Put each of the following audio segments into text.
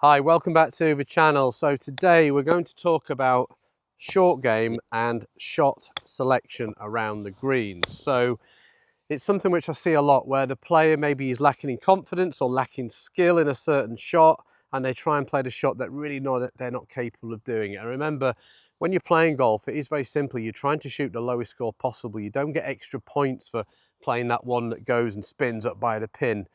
Hi, welcome back to the channel. So today we're going to talk about short game and shot selection around the greens. So it's something which I see a lot where the player maybe is lacking in confidence or lacking skill in a certain shot, and they try and play the shot that really know that they're not capable of doing it. And remember, when you're playing golf, it is very simple. You're trying to shoot the lowest score possible. You don't get extra points for playing that one that goes and spins up by the pin.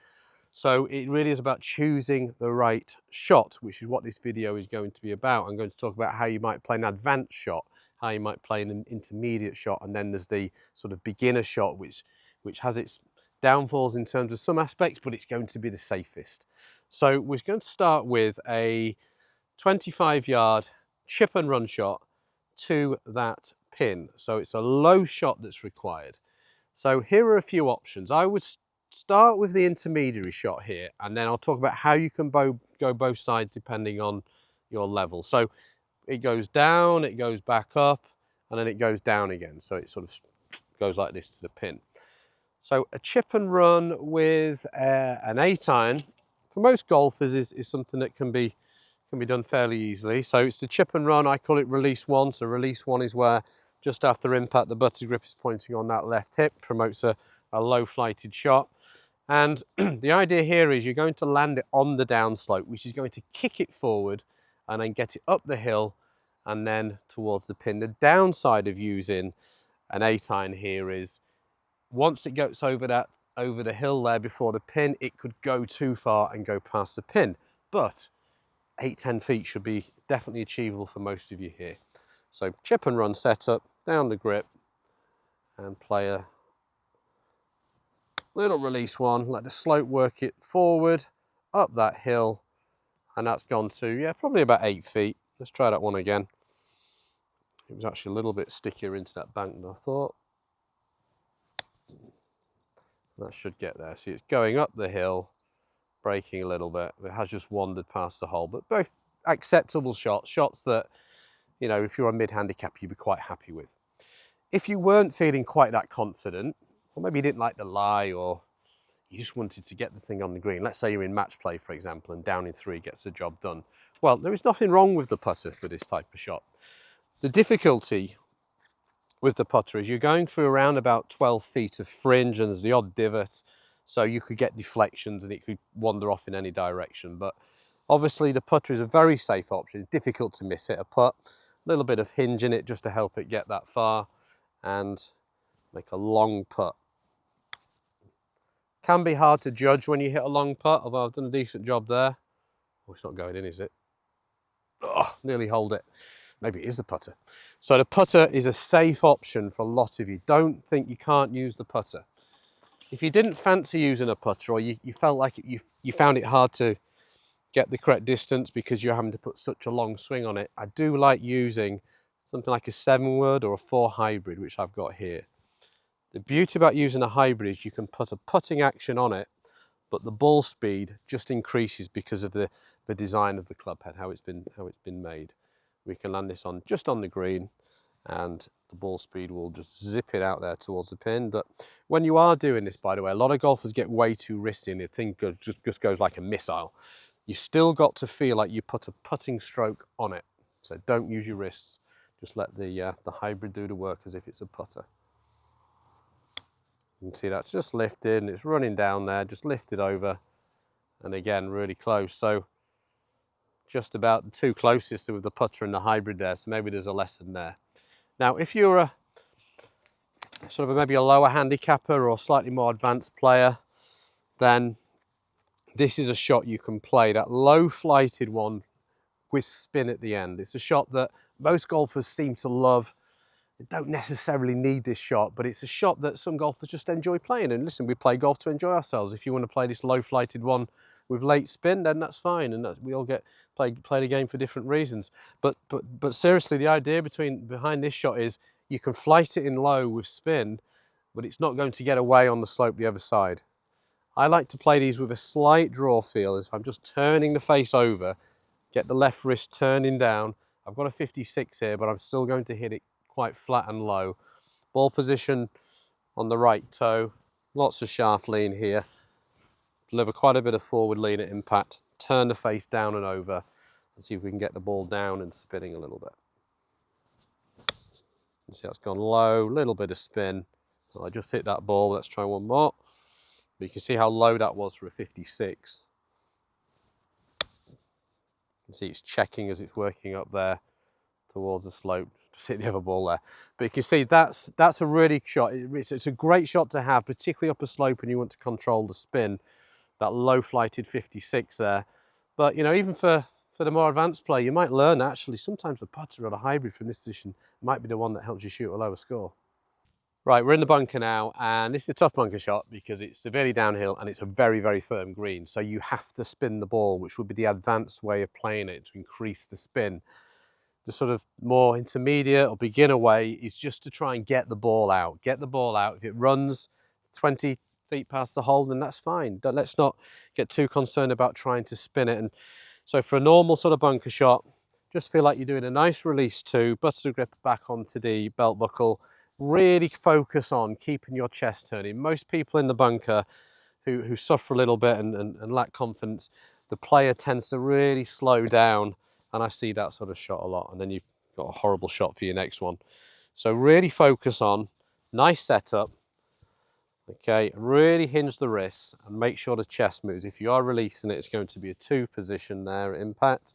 So it really is about choosing the right shot, which is what this video is going to be about. I'm going to talk about how you might play an advanced shot, how you might play an intermediate shot, and then there's the sort of beginner shot, which has its downfalls in terms of some aspects, but it's going to be the safest. So we're going to start with a 25-yard chip and run shot to that pin. So it's a low shot that's required. So here are a few options. I would start with the intermediary shot here, and then I'll talk about how you can go both sides depending on your level. So it goes down, it goes back up, and then it goes down again. So it sort of goes like this to the pin. So a chip and run with an 8-iron, for most golfers, is something that can be done fairly easily. So it's the chip and run, I call it release one. So release one is where just after impact the butter grip is pointing on that left hip, promotes a low flighted shot. And the idea here is you're going to land it on the downslope, which is going to kick it forward and then get it up the hill and then towards the pin. The downside of using an 8-iron here is once it goes over the hill there before the pin, it could go too far and go past the pin. But 8-10 feet should be definitely achievable for most of you here. So chip and run setup, down the grip, and play a little release one, let the slope work it forward, up that hill, and that's gone to, yeah, probably about 8 feet. Let's try that one again. It was actually a little bit stickier into that bank than I thought. That should get there. See, it's going up the hill, braking a little bit. It has just wandered past the hole, but both acceptable shots that, you know, if you're a mid-handicap, you'd be quite happy with. If you weren't feeling quite that confident, or maybe you didn't like the lie, or you just wanted to get the thing on the green. Let's say you're in match play, for example, and down in 3 gets the job done. Well, there is nothing wrong with the putter for this type of shot. The difficulty with the putter is you're going through around about 12 feet of fringe, and there's the odd divot, so you could get deflections and it could wander off in any direction. But obviously the putter is a very safe option. It's difficult to miss hit a putt. A little bit of hinge in it just to help it get that far and make a long putt. Can be hard to judge when you hit a long putt, although I've done a decent job there. Oh, it's not going in, is it? Oh, nearly hold it. Maybe it is the putter. So the putter is a safe option for a lot of you. Don't think you can't use the putter. If you didn't fancy using a putter, or you felt like you found it hard to get the correct distance because you're having to put such a long swing on it, I do like using something like a 7-wood or a 4 hybrid, which I've got here. The beauty about using a hybrid is you can put a putting action on it, but the ball speed just increases because of the design of the club head, how it's been made. We can land this on just on the green, and the ball speed will just zip it out there towards the pin. But when you are doing this, by the way, a lot of golfers get way too risky and the thing just goes like a missile. You've still got to feel like you put a putting stroke on it. So don't use your wrists. Just let the hybrid do the work as if it's a putter. You can see that's just lifted and it's running down there, just lifted over. And again, really close. So just about the two closest with the putter and the hybrid there. So maybe there's a lesson there. Now, if you're a sort of maybe a lower handicapper or slightly more advanced player, then this is a shot you can play, that low flighted one with spin at the end. It's a shot that most golfers seem to love. They don't necessarily need this shot, but it's a shot that some golfers just enjoy playing. And listen, we play golf to enjoy ourselves. If you want to play this low flighted one with late spin, then that's fine. And we all play the game for different reasons. But seriously, the idea behind this shot is you can flight it in low with spin, but it's not going to get away on the slope the other side. I like to play these with a slight draw feel, as if I'm just turning the face over, get the left wrist turning down. I've got a 56 here, but I'm still going to hit it quite flat and low. Ball position on the right toe, lots of shaft lean here. Deliver quite a bit of forward lean at impact. turn the face down and over and see if we can get the ball down and spinning a little bit. You see that's gone low, little bit of spin. Well, I just hit that ball. Let's try one more. But you can see how low that was for a 56. You can see it's checking as it's working up there towards the slope. Just hit the other ball there. But you can see that's a really shot. It's a great shot to have, particularly up a slope when you want to control the spin. That low flighted 56 there. But you know, even for the more advanced player, you might learn actually sometimes the putter or the hybrid from this position might be the one that helps you shoot a lower score. Right, we're in the bunker now, and this is a tough bunker shot because it's severely downhill and it's a very, very firm green. So you have to spin the ball, which would be the advanced way of playing it to increase the spin. The sort of more intermediate or beginner way is just to try and get the ball out. Get the ball out. If it runs 20 feet past the hole, then that's fine. Let's not get too concerned about trying to spin it. And so for a normal sort of bunker shot, just feel like you're doing a nice release two, butter the grip back onto the belt buckle. Really focus on keeping your chest turning. Most people in the bunker who suffer a little bit and lack confidence, the player tends to really slow down, and I see that sort of shot a lot, and then you've got a horrible shot for your next one. So really focus on, nice setup, okay, really hinge the wrists and make sure the chest moves. If you are releasing it, it's going to be a 2 position there at impact,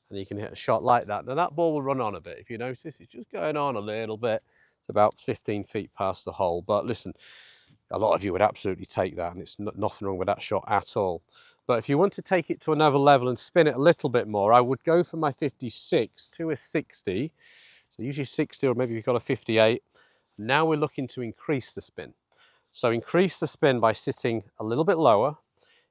and you can hit a shot like that. Now that ball will run on a bit. If you notice, it's just going on a little bit. It's about 15 feet past the hole, but listen, a lot of you would absolutely take that, and it's nothing wrong with that shot at all. But if you want to take it to another level and spin it a little bit more, I would go from my 56 to a 60. So usually 60, or maybe you've got a 58. Now we're looking to increase the spin. So increase the spin by sitting a little bit lower,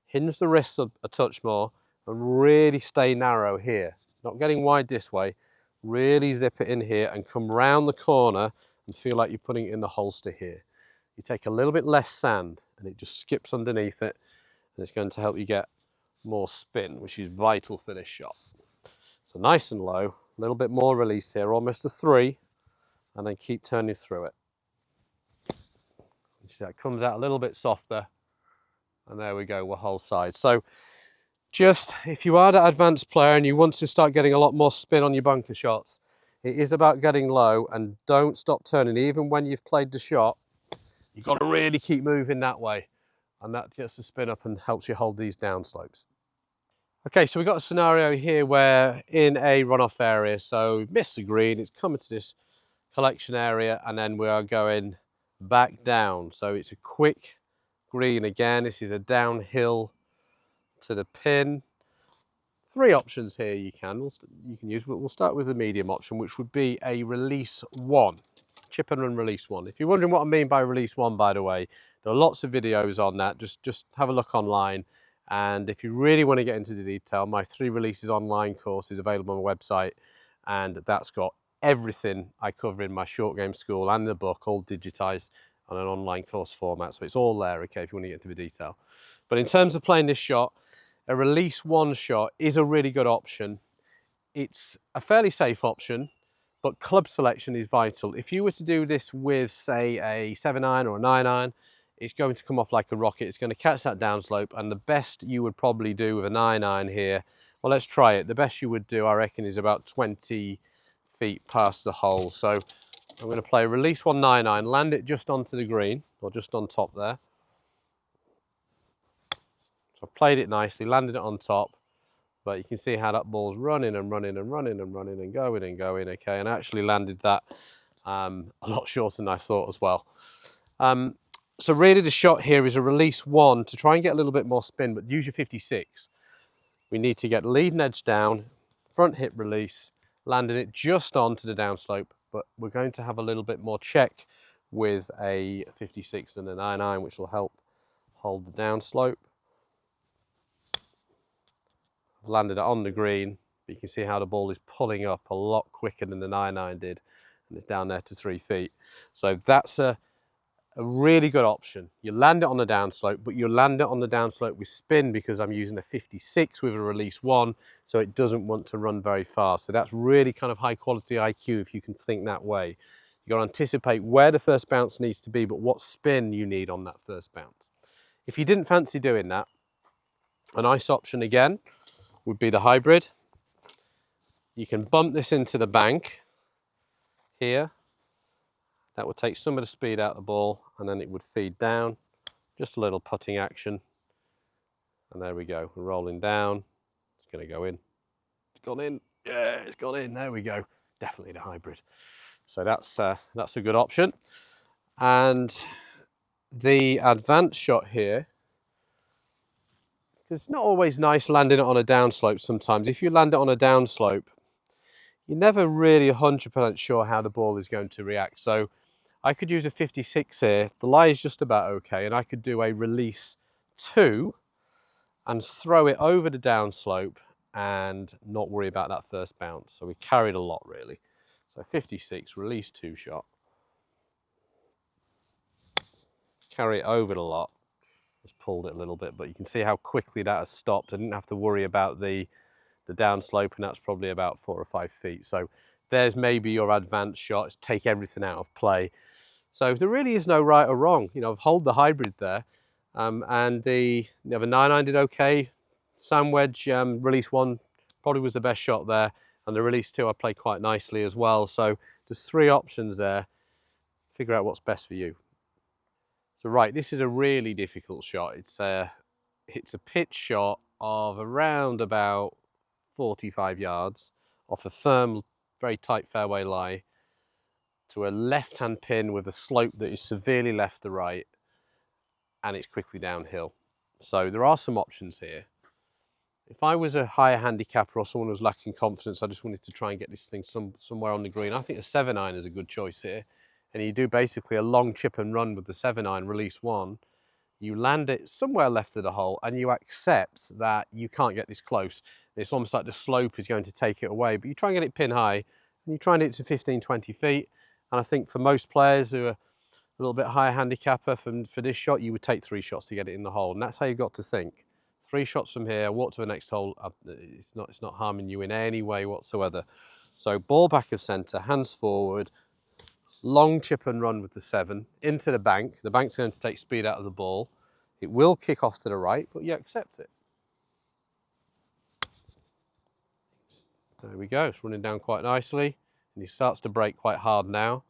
hinge the wrists a touch more, and really stay narrow here. Not getting wide this way. Really zip it in here and come round the corner and feel like you're putting it in the holster here. You take a little bit less sand and it just skips underneath it, and it's going to help you get more spin, which is vital for this shot. So nice and low, a little bit more release here, almost a 3, and then keep turning through it. You see that comes out a little bit softer, and there we go, we're whole side. So just, if you are that advanced player and you want to start getting a lot more spin on your bunker shots, it is about getting low and don't stop turning. Even when you've played the shot, you've got to really keep moving that way, and that gets the spin up and helps you hold these down slopes. Okay, so we've got a scenario here where in a runoff area, so we've missed the green, it's coming to this collection area, and then we are going back down. So it's a quick green again. This is a downhill to the pin. 3 options here you can use. We'll start with the medium option, which would be a release 1. Chip and run release 1. If you're wondering what I mean by release 1, by the way, there are lots of videos on that. Just have a look online. And if you really want to get into the detail, my 3 releases online course is available on my website. And that's got everything I cover in my short game school and the book, all digitized on an online course format. So it's all there, okay, if you want to get into the detail. But in terms of playing this shot, a release 1 shot is a really good option. It's a fairly safe option, but club selection is vital. If you were to do this with, say, a 7-iron or a 9-iron, it's going to come off like a rocket. It's going to catch that downslope, and the best you would probably do with a 9-iron here, well, let's try it. The best you would do, I reckon, is about 20 feet past the hole. So I'm going to play release 1 9-iron, land it just onto the green, or just on top there. So I played it nicely, landed it on top, but you can see how that ball's running and running and running and running and going, okay, and I actually landed that a lot shorter than I thought as well. So really the shot here is a release 1 to try and get a little bit more spin, but use your 56. We need to get leading edge down, front hip release, landing it just onto the downslope, but we're going to have a little bit more check with a 56 than a 9-iron, which will help hold the downslope. I've landed it on the green, but you can see how the ball is pulling up a lot quicker than the 9-iron did, and it's down there to 3 feet. So that's a really good option. You land it on the downslope, but you land it on the downslope with spin because I'm using a 56 with a release 1, so it doesn't want to run very fast. So that's really kind of high quality IQ if you can think that way. You've got to anticipate where the first bounce needs to be, but what spin you need on that first bounce. If you didn't fancy doing that, A nice option again would be the hybrid. You can bump this into the bank here. That would take some of the speed out of the ball, and then it would feed down. Just a little putting action. And there we go. We're rolling down. It's going to go in. It's gone in. Yeah, it's gone in. There we go. Definitely the hybrid. So that's a good option. And the advanced shot here, because it's not always nice landing it on a downslope sometimes. If you land it on a downslope, you're never really 100% sure how the ball is going to react. So I could use a 56 here. The lie is just about okay, and I could do a release 2 and throw it over the downslope and not worry about that first bounce. So we carried a lot really. So 56, release 2 shot. Carry it over the lot. Just pulled it a little bit, but you can see how quickly that has stopped. I didn't have to worry about the downslope, and that's probably about 4 or 5 feet. So there's maybe your advanced shot. Take everything out of play. So there really is no right or wrong. You know, hold the hybrid there, and the 9-iron did okay. Sand wedge release 1 probably was the best shot there, and the release 2 I played quite nicely as well. So there's 3 options there. Figure out what's best for you. So right, this is a really difficult shot. It's a pitch shot of around about 45 yards off a firm, very tight fairway lie to a left-hand pin with a slope that is severely left to right, and it's quickly downhill. So there are some options here. If I was a higher handicapper or someone who was lacking confidence, I just wanted to try and get this thing somewhere on the green, I think a 7-iron is a good choice here. And you do basically a long chip and run with the 7-iron, release 1. You land it somewhere left of the hole, and you accept that you can't get this close. It's almost like the slope is going to take it away, but you try and get it pin high, and you try and hit it to 15, 20 feet. And I think for most players who are a little bit higher handicapper for this shot, you would take 3 shots to get it in the hole. And that's how you've got to think. 3 shots from here, walk to the next hole. It's not harming you in any way whatsoever. So ball back of centre, hands forward, long chip and run with the 7 into the bank. The bank's going to take speed out of the ball. It will kick off to the right, but you accept it. There we go. It's running down quite nicely, and he starts to break quite hard now.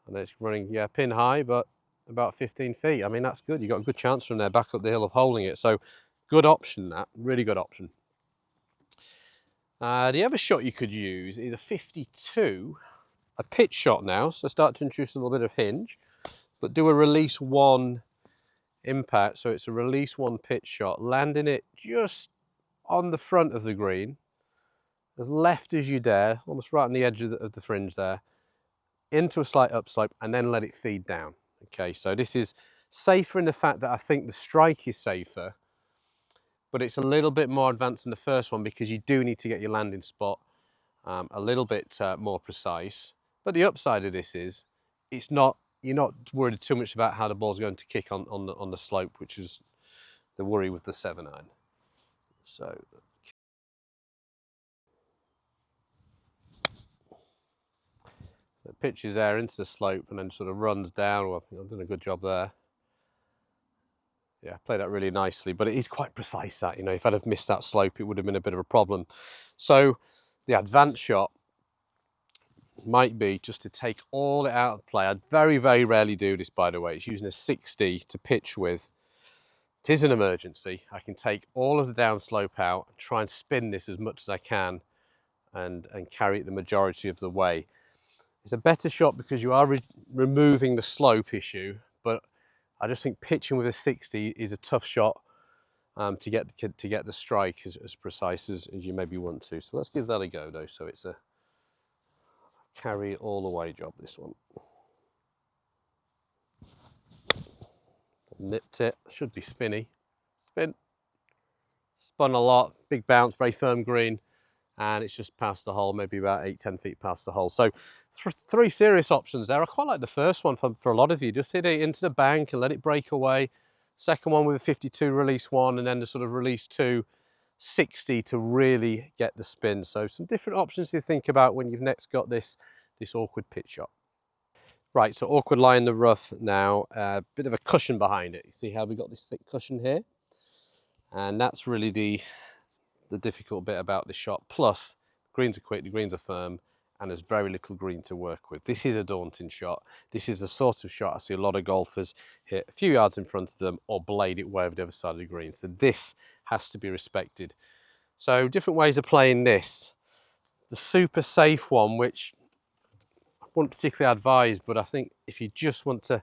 And it's running, yeah, pin high, but about 15 feet. I mean, that's good. You've got a good chance from there back up the hill of holding it. So good option, that. Really good option. The other shot you could use is a 52, a pitch shot now. So start to introduce a little bit of hinge, but do a release 1 impact. So it's a release 1 pitch shot, landing it just on the front of the green, as left as you dare, almost right on the edge of the fringe there, into a slight upslope, and then let it feed down. Okay, so this is safer in the fact that I think the strike is safer, but it's a little bit more advanced than the first one because you do need to get your landing spot a little bit more precise. But the upside of this is you're not worried too much about how the ball's going to kick on the slope, which is the worry with the 7-iron. So the pitch is there into the slope and then sort of runs down. Well, I think I've done a good job there. Yeah, played that really nicely, but it is quite precise that, you know, if I'd have missed that slope, it would have been a bit of a problem. So the advanced shot might be just to take all it out of play. I very, very rarely do this, by the way. It's using a 60 to pitch with. It is an emergency. I can take all of the downslope out and try and spin this as much as I can and carry it the majority of the way. It's a better shot because you are removing the slope issue, but I just think pitching with a 60 is a tough shot to get the strike as precise as you maybe want to. So let's give that a go though. So it's a carry all the way job, this one. Nipped it, should be spinny. Spin. Spun a lot, big bounce, very firm green, and it's just past the hole, maybe about 8-10 feet past the hole. So 3 serious options there. I quite like the first one for a lot of you. Just hit it into the bank and let it break away. Second one with a 52 release 1, and then the sort of release 2 60 to really get the spin. So some different options to think about when you've next got this awkward pitch shot. Right, so awkward lie in the rough now, a bit of a cushion behind it. You see how we got this thick cushion here? And that's really the difficult bit about this shot. Plus, the greens are quick, the greens are firm, and there's very little green to work with. This is a daunting shot. This is the sort of shot I see a lot of golfers hit a few yards in front of them or blade it way over the other side of the green. So this has to be respected. So different ways of playing this. The super safe one, which I wouldn't particularly advise, but I think if you just want to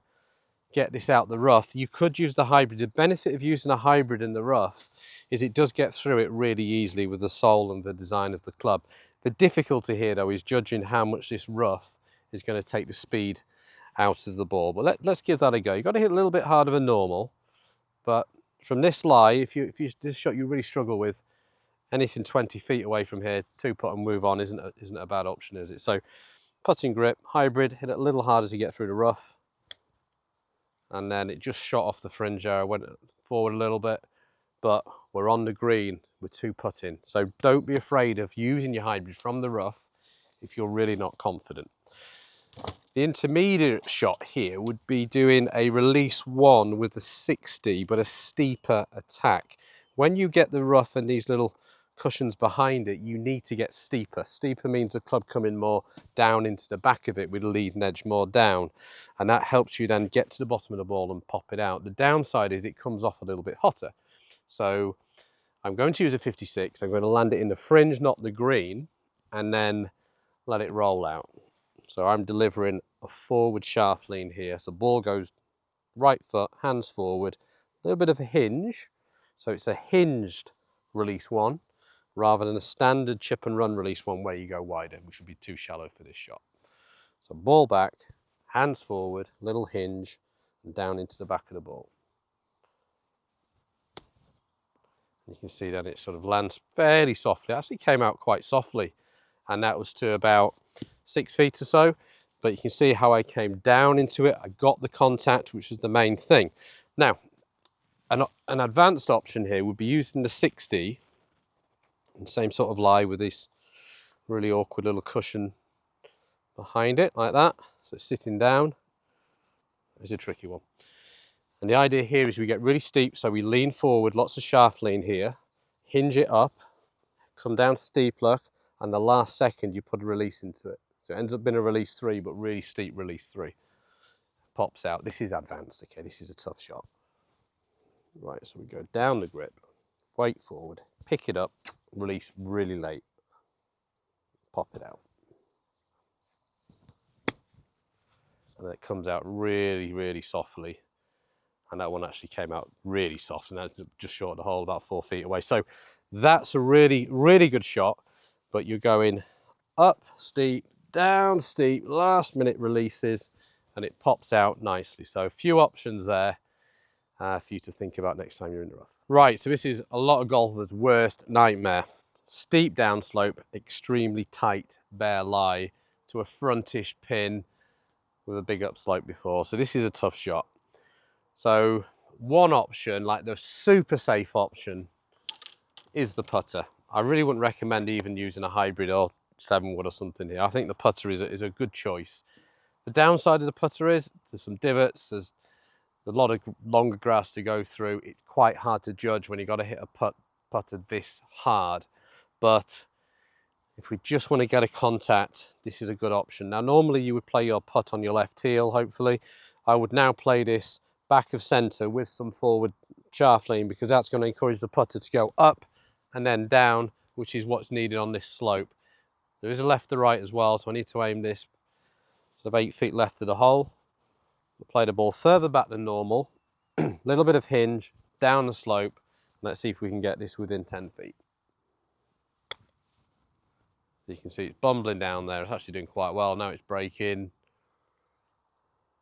get this out the rough, you could use the hybrid. The benefit of using a hybrid in the rough is it does get through it really easily with the sole and the design of the club. The difficulty here though is judging how much this rough is going to take the speed out of the ball. But let's give that a go. You've got to hit a little bit harder than normal, but from this lie, if this shot you really struggle with, anything 20 feet away from here, 2-putt and move on isn't a bad option, is it? So putting grip, hybrid, hit it a little harder to get through the rough. And then it just shot off the fringe there. I went forward a little bit, but we're on the green with 2-putting. So don't be afraid of using your hybrid from the rough if you're really not confident. The intermediate shot here would be doing a release 1 with a 60, but a steeper attack. When you get the rough and these little cushions behind it, you need to get steeper. Steeper means the club coming more down into the back of it with the lead and edge more down, and that helps you then get to the bottom of the ball and pop it out. The downside is it comes off a little bit hotter. So I'm going to use a 56. I'm going to land it in the fringe, not the green, and then let it roll out. So I'm delivering a forward shaft lean here. So the ball goes right foot, hands forward, a little bit of a hinge. So it's a hinged release 1 rather than a standard chip and run release 1 where you go wider, which would be too shallow for this shot. So ball back, hands forward, little hinge, and down into the back of the ball. You can see that it sort of lands fairly softly. It actually came out quite softly, and that was to about 6 feet or so. But you can see how I came down into it. I got the contact, which is the main thing. Now, an advanced option here would be using the 60, and same sort of lie with this really awkward little cushion behind it, like that. So it's sitting down. It's a tricky one. And the idea here is we get really steep, so we lean forward, lots of shaft lean here, hinge it up, come down steep look, and the last second you put a release into it. So it ends up being a release 3, but really steep release 3. Pops out. This is advanced, okay, this is a tough shot. Right, so we go down the grip, weight forward, pick it up, release really late, pop it out. And then it comes out really, really softly. And that one actually came out really soft, and that's just short of the hole, about 4 feet away. So that's a really, really good shot, but you're going up steep, down steep, last minute releases, and it pops out nicely. So a few options there for you to think about next time you're in the rough. Right, so this is a lot of golfers' worst nightmare. Steep downslope, extremely tight, bare lie to a frontish pin with a big upslope before. So this is a tough shot. So one option, like the super safe option, is the putter. I really wouldn't recommend even using a hybrid or 7-wood or something here. I think the putter is a good choice. The downside of the putter is there's some divots, there's a lot of longer grass to go through. It's quite hard to judge when you've got to hit a putter this hard. But if we just want to get a contact, this is a good option. Now, normally you would play your putt on your left heel, hopefully. I would now play this back of centre with some forward shaft lean, because that's going to encourage the putter to go up and then down, which is what's needed on this slope. There is a left to right as well, so I need to aim this sort of 8 feet left of the hole. We'll play the ball further back than normal, a little bit of hinge, down the slope. Let's see if we can get this within 10 feet. You can see it's bumbling down there. It's actually doing quite well. Now it's breaking.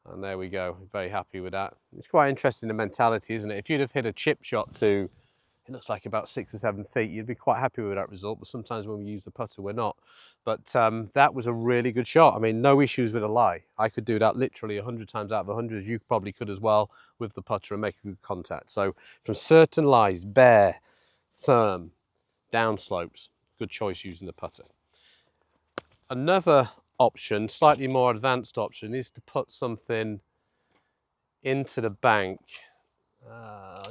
And there we go. Very happy with that. It's quite interesting, the mentality, isn't it? If you'd have hit a chip shot to, it looks like about 6 or 7 feet, you'd be quite happy with that result. But sometimes when we use the putter, we're not. But that was a really good shot. I mean, no issues with a lie. I could do that literally 100 times out of 100, as you probably could as well, with the putter and make a good contact. So from certain lies, bare, firm, down slopes, good choice using the putter. Another option, slightly more advanced option, is to put something into the bank.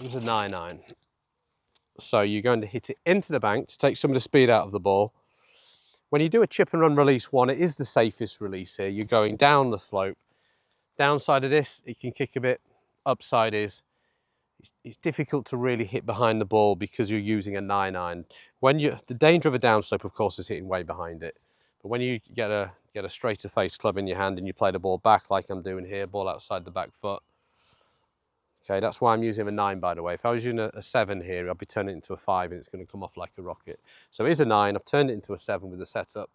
Use a 9-iron. So you're going to hit it into the bank to take some of the speed out of the ball. When you do a chip and run release one, it is the safest release here. You're going down the slope. Downside of this, it can kick a bit. Upside is it's difficult to really hit behind the ball because you're using a 9-iron. The danger of a downslope, of course, is hitting way behind it. But when you get a straighter face club in your hand and you play the ball back like I'm doing here, ball outside the back foot. Okay, that's why I'm using a 9, by the way. If I was using a 7 here, I'd be turning it into a 5 and it's going to come off like a rocket. So it is a 9. I've turned it into a 7 with the setup.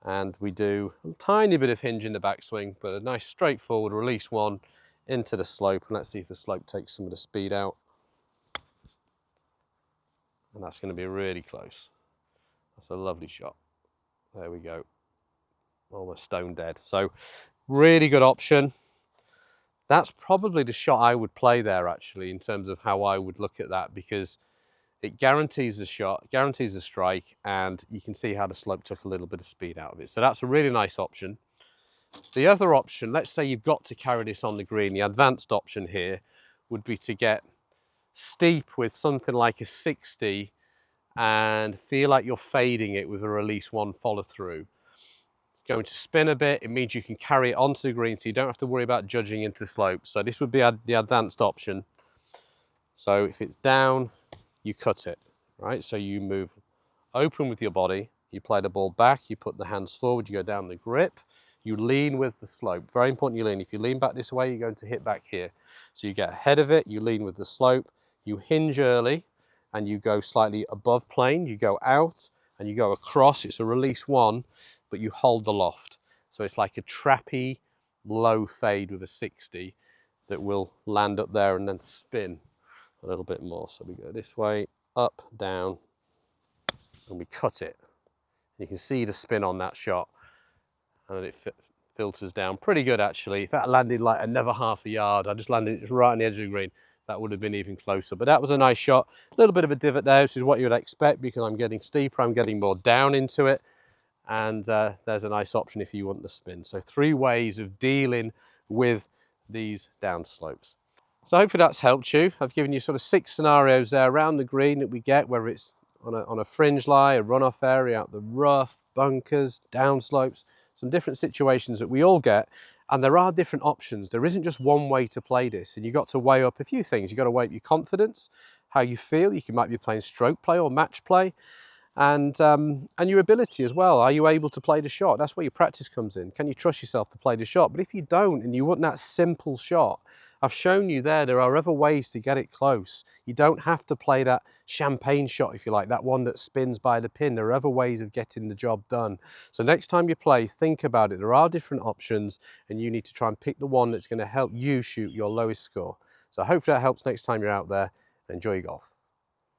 And we do a tiny bit of hinge in the backswing, but a nice straightforward release one into the slope. And let's see if the slope takes some of the speed out. And that's going to be really close. That's a lovely shot. There we go. Almost stone dead. So really good option. That's probably the shot I would play there, actually, in terms of how I would look at that, because it guarantees the shot, guarantees the strike, and you can see how the slope took a little bit of speed out of it. So that's a really nice option. The other option, let's say you've got to carry this on the green, the advanced option here would be to get steep with something like a 60 and feel like you're fading it with a release one follow through. Going to spin a bit, it means you can carry it onto the green so you don't have to worry about judging into slope. So this would be the advanced option. So if it's down, you cut it, right? So you move open with your body, you play the ball back, you put the hands forward, you go down the grip, you lean with the slope. Very important you lean. If you lean back this way, you're going to hit back here. So you get ahead of it, you lean with the slope, you hinge early, and you go slightly above plane, you go out, and you go across. It's a release one, but you hold the loft. So it's like a trappy low fade with a 60 that will land up there and then spin a little bit more. So we go this way, up, down, and we cut it. You can see the spin on that shot, and it filters down pretty good, actually. If that landed like another half a yard, I just landed it right on the edge of the green, that would have been even closer. But that was a nice shot. A little bit of a divot there, which is what you would expect because I'm getting steeper, I'm getting more down into it. And there's a nice option if you want the spin. So 3 ways of dealing with these down slopes. So hopefully that's helped you. I've given you sort of 6 scenarios there around the green that we get, whether it's on a fringe lie, a runoff area, out the rough, bunkers, downslopes, some different situations that we all get. And there are different options. There isn't just one way to play this. And you've got to weigh up a few things. You've got to weigh up your confidence, how you feel. You might be playing stroke play or match play. And your ability as well. Are you able to play the shot? That's where your practice comes in. Can you trust yourself to play the shot? But if you don't and you want that simple shot, I've shown you there are other ways to get it close. You don't have to play that champagne shot, if you like, that one that spins by the pin. There are other ways of getting the job done. So next time you play, think about it. There are different options and you need to try and pick the one that's going to help you shoot your lowest score. So hopefully that helps next time you're out there. Enjoy your golf.